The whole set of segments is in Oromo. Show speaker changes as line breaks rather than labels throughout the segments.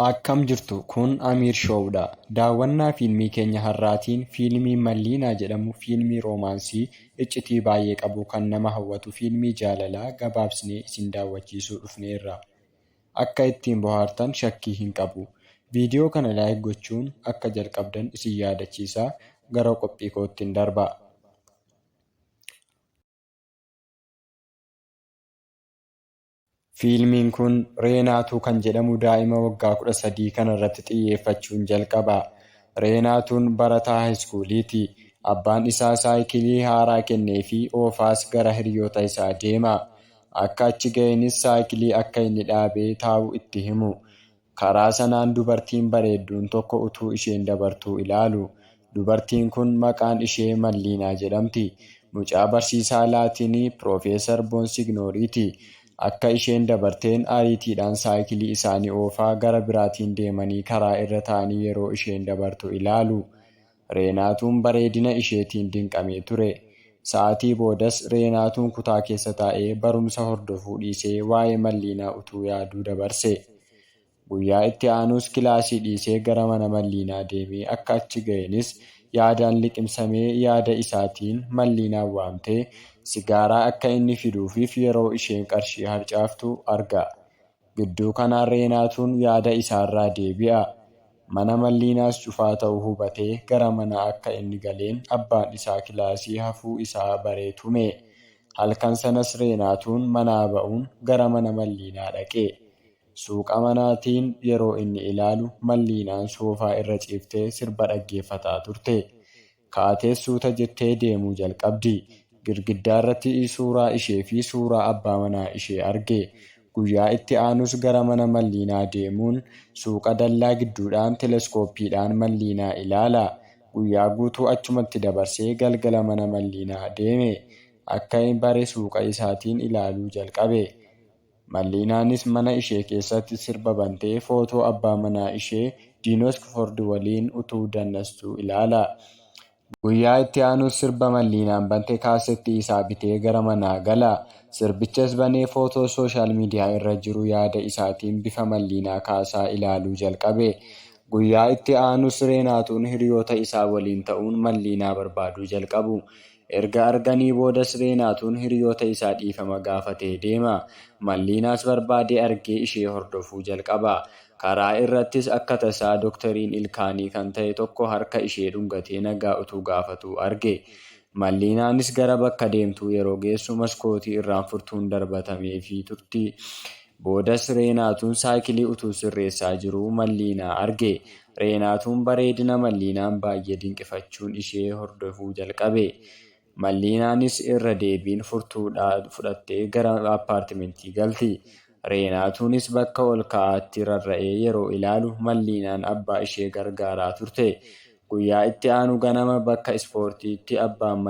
Akkam jirtu kun Amiir Shoowdha. Daawwannaa fiilmii keenya har'aatiin fiilmii Malliinaa jedhamu fiilmii roomaansii iccitii baay'ee qabu kan nama hawwatu fiilmii jaalalaa gabaabsinee isin daawwachiisuu dhufneerra. Akka ittiin bohaartan shakkii hin qabu. Viidiyoo kana laayik gochuun akka jalqabdan isin yaadachiisa. Gara qophii kootiin darba. Fiilmiin kun Reenaatuu kan jedhamu daa'ima waggaa 13 kanarratti xiyyeeffachuun jalqaba. Reenaatuun barataa haayiskuuliiti. Abbaan isaa saayikilii haaraa kenneefii oofaas gara hiriyoota isaa deema. Akka achi ga'eenis saayikilii akka inni dhaabee taa'u itti himu. Karaa sanaan dubartiin bareedduun tokko utuu isheen dabartuu ilaalu. Dubartiin kun maqaan ishee Malliinaa jedhamti. Mucaa barsiisaa Laatinii Piroofeesar Boonsignooriiti. Akka isheen dabarteen ariitiidhaan saayikilii isaanii oofaa gara biraatiin deemanii karaa irra taa'anii yeroo isheen dabartu ilaalu. Reenaatuun bareedina isheetiin dinqamee ture. Sa'aatii boodas Reenaatuun kutaa keessa taa'ee barumsa hordofuu dhiisee waa'ee Malliinaa utuu yaaduu dabarse. Guyyaa itti aanus kilaasii dhiisee gara mana Malliinaa deemee akka achi ga'eenis yaadaan liqimsamee yaada isaatiin Malliinaa waamtee sigaaraa akka inni fiduufiif yeroo isheen qarshii harcaaftu arga. Gidduu kanaan Reenaatuun yaada isaarraa deebi'a. Mana Malliinaas cufaa ta'uu hubatee gara mana akka inni galeen abbaan isaa kilaasii hafuu isaa baree tume. Halkan sanas Reenaatuun manaa ba'uun gara mana Malliinaa dhaqe. Suuqa manaatiin yeroo inni ilaalu Malliinaan soofaa irra ciiftee sirba dhaggeeffataa turte. Kaatee suuta jettee deemuu jalqabdi. Girgiddaa irratti suuraa ishee fi suuraa abbaa manaa ishee arge. Guyyaa itti aanus gara mana Malliinaa deemuun suuqa dallaa gidduudhaan teleeskooppiidhaan Malliinaa ilaala. Guyyaa guutuu achumatti dabarsee galgala mana Malliinaa deeme. Akka bare suuqa isaatiin ilaaluu jalqabe. Malliinaanis mana ishee keessatti sirba bantee footoo abbaa manaa ishee Diinos Kifoord waliin utuu dannastuu ilaala. Guyyaa itti aanus sirba Malliinaan bante kaasettii isaa bitee gara manaa gala. Sirbichas banee footoo sooshaal miidiyaa irra jiru yaada isaatiin bifa Malliinaa kaasaa ilaaluu jalqabe. Guyyaa itti aanus Reenaatuun hiriyoota isaa waliin ta'uun Malliinaa barbaaduu jalqabu. Erga arganii boodas Reenaatuun hiriyoota isaa dhiifama gaafatee deema. Malliinaas barbaadee argee ishee hordofuu jalqaba. Karaa irrattis akka tasaa doktariin ilkaanii kan ta'e tokko harka ishee dhungatee nagaa utuu gaafatuu arge. Malliinaanis gara bakka deemtuu yeroo geessu maskootii irraan furtuun darbatameefii turti. Boodas Reenaatuun saayikilii utuu sirreessaa jiruu Malliinaa arge. Reenaatuun bareedina Malliinaan baay'ee dinqifachuun ishee hordofuu jalqabe. Malliinaanis irra deebiin fudhattee gara appaartimentii galti. Reenaatuunis bakka ol ka'aatti rarra'ee yeroo ilaalu Malliinaan abbaa ishee gargaaraa turte. Guyyaa itti aanu ganama bakka ispoortiitti abbaan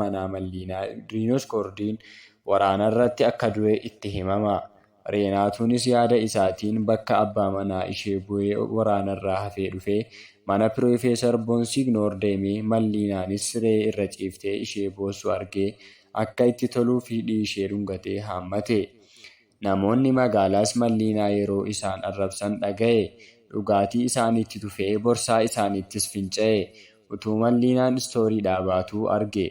manaa Malliinaa Diinos Kifoordiin waraanarratti akka du'e itti himama. Reenaatuunis yaada isaatiin bakka abbaa manaa ishee bu'ee waraanarraa hafee dhufee mana Piroofeesar Boonsignoor deemee Malliinaanis siree irra ciiftee ishee boossu argee akka itti toluu fi ishee dhungatee haammate. Namoonni magaalaas Malliinaa yeroo isaan arrabsan dhaga'e. Dhugaatii isaaniitti tufee borsaa isaaniittis finca'e. Utuu Malliinaan istooriidhaa baatuu arge.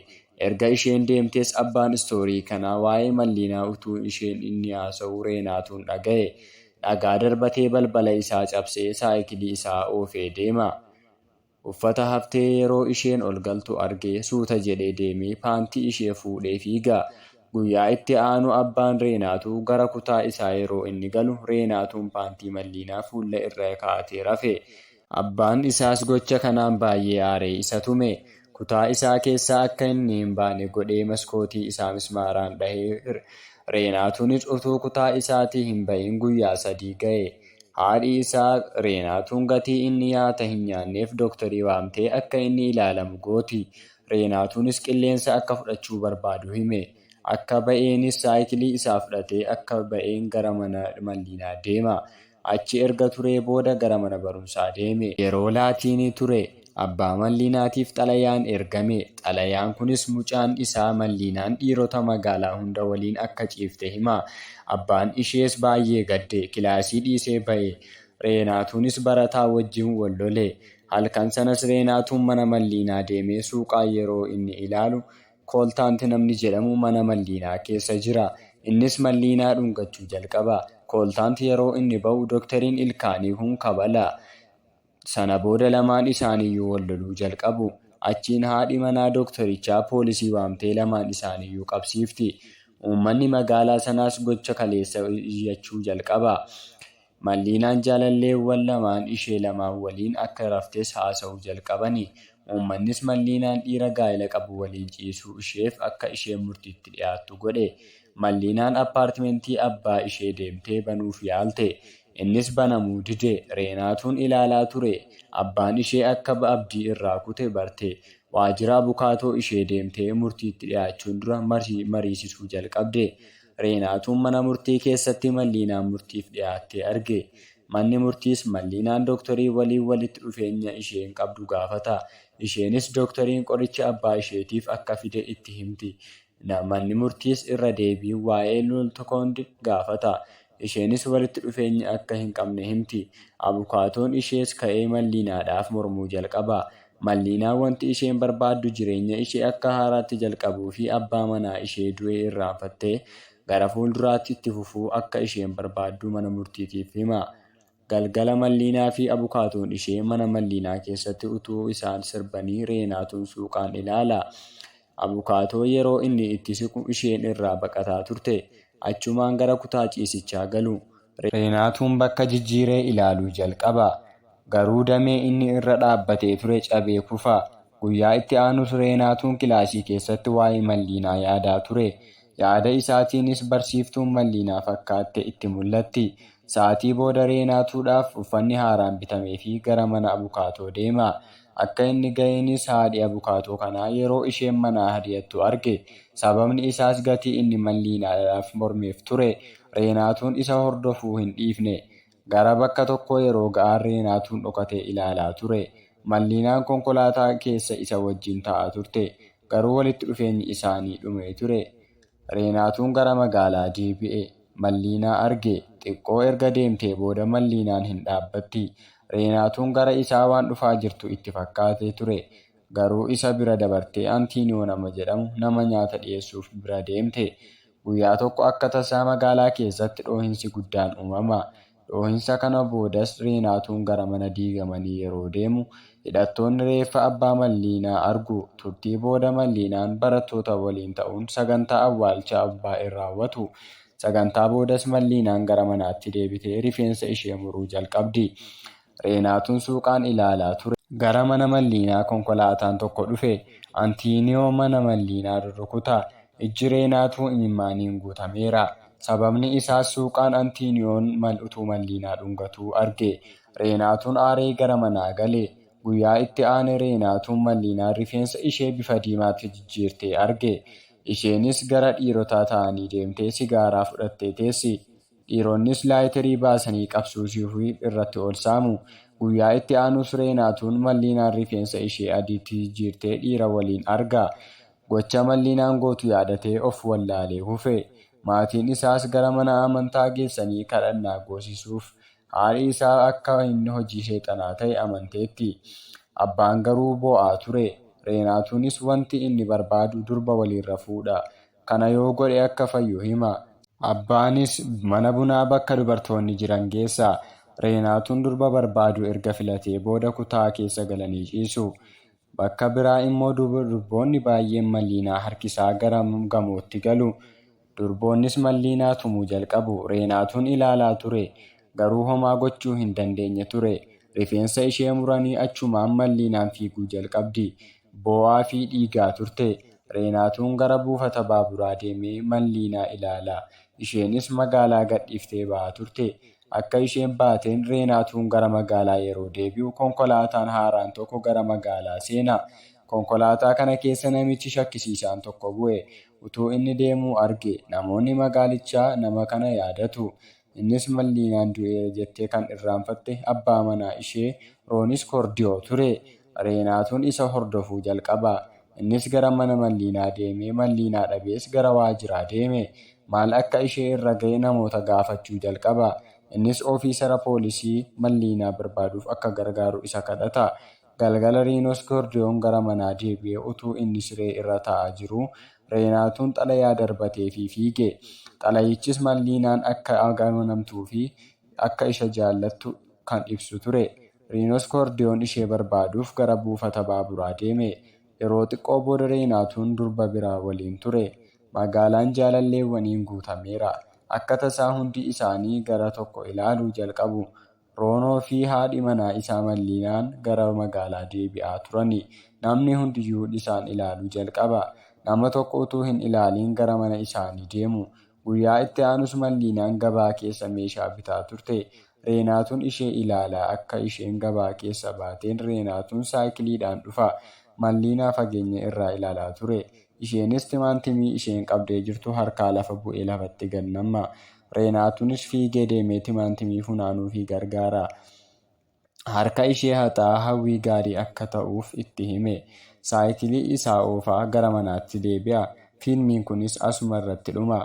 Erga isheen deemtees abbaan istoorii kanaa waa'ee Malliinaa utuu isheen inni haasa'u Reenaatuun dhaga'e. Dhagaa darbatee balbala isaa cabsee saayikilii isaa oofee deema. Uffata haftee yeroo isheen ol galtu argee suuta jedhee deemee paantii ishee fuudhee fiiga. Guyyaa itti aanu abbaan Reenaatuu gara kutaa isaa yeroo inni galu Reenaatuun paantii Malliinaa fuula irra kaa'atee rafe. Abbaan isaas gocha kanaan baay'ee aaree isa tume. Kutaa isaa keessaa akka inni hin baane godhee maskootii isaa mismaaraan dhahee. Reenaatuunis utuu kutaa isaatii hin bahin guyyaa 3 ga'e. Haadhi isaa Reenaatuun gatii inni nyaata hin nyaanneef doktarii waamtee akka inni ilaalamu gooti. Reenaatuunis qilleensa akka fudhachuu barbaadu hime. Akka ba'eenis saayikilii isaa fudhatee akka ba'een gara mana Malliinaa deema. Achi erga turee booda gara mana barumsaa deeme. Yeroo Laatiinii ture. Abbaa Malliinaatiif xalayaan ergame. Xalayaan kunis mucaan isaa Malliinaan dhiirota magaalaa hunda waliin akka ciifte hima. Abbaan ishees baay'ee gadde kilaasii dhiisee ba'e. Reenaatuunis barataa wajjin wal lole. Halkan sanas Reenaatuun mana Malliinaa deemee suuqaa yeroo inni ilaalu kooltaanti namni jedhamu mana Malliinaa keessa jira. Innis Malliinaa dhungachuu jalqaba. Kooltaanti yeroo inni ba'u Doktariin ilkaanii kun kabala. Sana booda lamaan isaaniiyyuu wal loluu jalqabu. Achiin haadhi manaa Doktorichaa poolisii waamtee lamaan isaaniiyyuu qabsiifti. Uummanni magaalaa sanaas gocha kaleessa iyyachuu jalqaba. Malliinaan jaalalleewwan lamaan ishee lamaan waliin akka raftes haasa'uu jalqabani. Uummannis Malliinaan dhiira gaa'ela qabu waliin ciisuu isheef akka isheen murtiitti dhiyaattu godhe. Malliinaan appaartimentii abbaa ishee deemtee banuuf yaalte. Innis banamuu dide. Reenaatuun ilaalaa ture. Abbaan ishee akka abdii irraa kute barte. Waajjira abukaatoo ishee deemtee murtiitti dhiyaachuun dura mariisisuu jalqabde. Reenaatuun mana murtii keessatti Malliinaan murtiif dhiyaattee arge. Manni murtiis Malliinaan Doktorii waliin walitti dhufeenya isheen qabdu gaafata. Isheenis Doktoriin qoricha abbaa isheetiif akka fide itti himti. Manni murtiis irra deebii waa'ee loltokoond gaafata. Isheenis walitti dhufeenya akka hin qabne himti. Abukaatoon ishees ka'ee Malliinaadhaaf mormuu jalqaba. Malliinaan wanti isheen barbaaddu jireenya ishee akka haaraatti jalqabuu fi abbaa manaa ishee du'e irraanfattee gara fuulduraatti itti fufuu akka isheen barbaaddu mana murtiitiif hima. Galgala Malliinaa fi abukaatoon ishee mana Malliinaa keessatti utuu isaan sirbanii Reenaatuun suuqaan ilaala. Abukaatoo yeroo inni itti siqu isheen irraa baqataa turte. Achumaan gara kutaa ciisichaa galu. Reenaatuun bakka jijjiiree ilaaluu jalqaba. Garuu damee inni irra dhaabbatee ture cabee kufa. Guyyaa itti aanus Reenaatuun kilaasii keessatti waa'ee Malliinaa yaadaa ture. Yaada isaatiinis barsiiftuun Malliinaa fakkaatte itti mul'atti. Sa'aatii booda Reenaatuudhaaf uffanni haaraan bitamee fi gara mana abukaatoo deema. Akka inni ga'eenis haadhi abukaatoo kanaa yeroo isheen manaa hadiyattu arge. Sababni isaas gatii inni Malliinaadhaaf mormeef ture. Reenaatuun isa hordofuu hin dhiifne. Gara bakka tokko yeroo ga'an Reenaatuun dhokatee ilaalaa ture. Malliinaan konkolaataa keessa isa wajjin taa'aa turte. Garuu walitti dhufeenyi isaanii dhumee ture. Reenaatuun gara magaalaa deebi'e. Malliinaa arge. Xiqqoo erga deemtee booda Malliinaan hin dhaabbatti. Reenaatuun gara isaa waan dhufaa jirtu itti fakkaatee ture. Garuu isa bira dabartee Antiiniyoo nama jedhamu nama nyaata dhiyeessuuf bira deemte. Guyyaa tokko akka tasaa magaalaa keessatti dhoohinsi guddaan uumama. Dhoohinsa kana boodas Reenaatuun gara mana diigamanii yeroo deemu hidhattoonni reeffa abbaa Malliinaa argu. Turtii booda Malliinaan barattoota waliin ta'uun sagantaa awwaalcha abbaa in raawwatu. Sagantaa boodas Malliinaan gara manaatti deebitee rifeensa ishee muruu jalqabdi. Reenaatuun suuqaan ilaalaa ture. Gara mana Malliinaa konkolaataan tokko dhufe. Antiiniyoo mana Malliinaa rukuta. Ijji Reenaatuu imimmaaniin guutameera. Sababni isaas suuqaan Antiiniyoon utuu Malliinaa dhungatuu arge. Reenaatuun aaree gara manaa gale. Guyyaa itti aane Reenaatuun Malliinaa rifeensa ishee bifa diimaatti jijjiirtee arge. Isheenis gara dhiirotaa ta'anii deemtee sigaaraa fudhattee teessi. Dhiironnis laayitarii baasanii qabsiisuuf irratti ol saamu. Guyyaa itti aanus Reenaatuun Malliinaan rifeensa ishee adiitti jijjiirtee dhiira waliin arga. Gocha Malliinaan gootu yaadatee of wallaalee hufe. Maatiin isaas gara mana amantaa geessanii kadhannaa goosisuuf. Haadhi isaa akka inni hojii seexanaa ta'e amanteetti. Abbaan garuu boo'aa ture. Reenaatuunis wanti inni barbaadu durba waliin rafuudha. Kana yoo godhe akka fayyu hima. Abbaanis mana bunaa bakka dubartoonni jiran geessa. Reenaatuun durba barbaadu erga filatee booda kutaa keessa galanii ciisu. Bakka biraa immoo durboonni baay'een Malliinaa harkisaa gara gamootti galu. Durboonnis Malliinaa tumuu jalqabu. Reenaatuun ilaalaa ture. Garuu homaa gochuu hin dandeenye ture. Rifeensa ishee muranii achumaan Malliinaan fiiguu jalqabdi. Boo'aa fi dhiigaa turte. Reenaatuun gara buufata baaburaa deemee Malliinaa ilaala. Isheenis magaalaa gadhiiftee ba'aa turte. Akka isheen baateen Reenaatuun gara magaalaa yeroo deebi'u konkolaataan haaraan tokko gara magaalaa seena. Konkolaataa kana keessa namichi shakkisiisaan tokko bu'e. Utuu inni deemuu arge. Namoonni magaalichaa nama kana yaadatu. Innis Malliinaan du'eera jettee kan irraanfatte abbaa manaa ishee Roonis Kordiyoo ture. Reenaatuun isa hordofuu jalqaba. Innis gara mana Malliinaa deemee Malliinaa dhabees gara waajjiraa deeme. Maal akka ishee irra ga'e namoota gaafachuu jalqaba. Innis ofiisara poolisii Malliinaa barbaaduuf akka gargaaru isa kadhata. Galgala Riinos Gordiyoon gara manaa deebi'ee utuu inni siree irra taa'aa jiruu Reenaatuun xalayaa darbateefii fiige. Xalayichis Malliinaan akka amanamtuu fi akka ishee jaallattu kan ibsu ture. Riinos Gordiyoon ishee barbaaduuf gara buufata baaburaa deeme. Yeroo xiqqoo booda Reenaatuun durba biraa waliin ture. Magaalaan jaalalleewwaniin guutameera. Akka tasaa hundi isaanii gara tokko ilaaluu jalqabu. Roonoo fi haadhi manaa isaa Malliinaan gara magaalaa deebi'aa turani. Namni hundiyyuu isaan ilaaluu jalqaba. Nama tokko utuu hin ilaaliin gara mana isaanii deemu. Guyyaa itti aanus Malliinaan gabaa keessa meeshaa bitaa turte. Reenaatuun ishee ilaalaa akka isheen gabaa keessa baateen Reenaatuun saayikiliidhaan dhufa. Malliinaa fageenya irraa ilaalaa ture. Isheenis timaantimii isheen qabdee jirtu harkaa lafa bu'ee lafatti gad namma. Reenaatuunis fiigee deemee timaantimii funaanuufii gargaara. Harka ishee haxaa hawwii gaarii akka ta'uuf itti hime. Saayikilii isaa oofaa gara manaatti deebi'a. Fiilmiin kunis asuma irratti dhuma.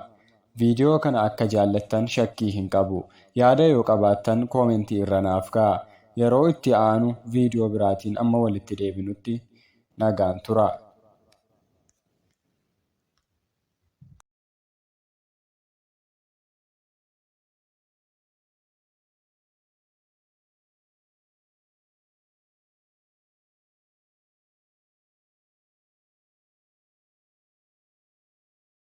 Viidiyoo kana akka jaallattan shakkii hin qabu. Yaada yoo qabaattan koomentii irra naaf ka'a. Yeroo itti aanu viidiyoo biraatiin amma walitti deebinutti nagaan tura.